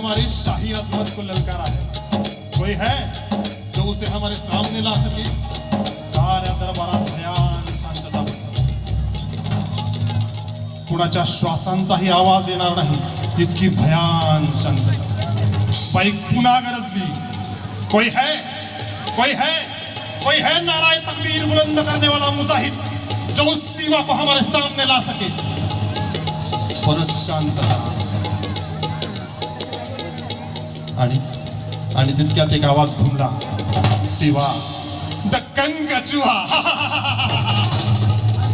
हमारी शाही अजमत को ललकारा है। कोई है जो उसे हमारे सामने ला सके? साऱ्या दरबारात भयान शांतता पसरली। कुणाच्या श्वासांचाही आवाज येणार नाही, इतकी भयान शांतता। बाईक पुन्हा गरजली, कोई है, कोई है, कोई है नाराए तकबीर बुलंद करने वाला मुजाहिद जो उस सीमा को हमारे सामने ला सके? परत शांतता। आणि तितक्यात एक आवाज घुमला, सिवा दक्कन का चूहा,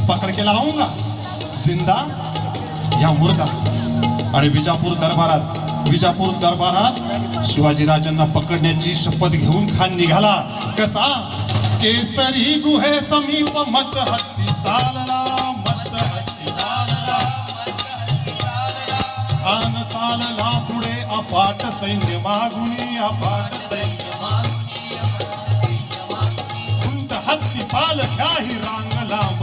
पकड़ के लाऊंगा जिंदा या मुर्दा। आणि विजापूर दरबारात शिवाजीराजांना पकडण्याची शपथ घेऊन खान निघाला। कसा? केसरी गुहे समीप मत हत्ती चालला, मत हत्ती चालला, खान चालला पुढे अफाट सैन्य मागुनी, अफाट सैन्य मागुनी, उंट हत्ती पाल घ्याही रांग लांब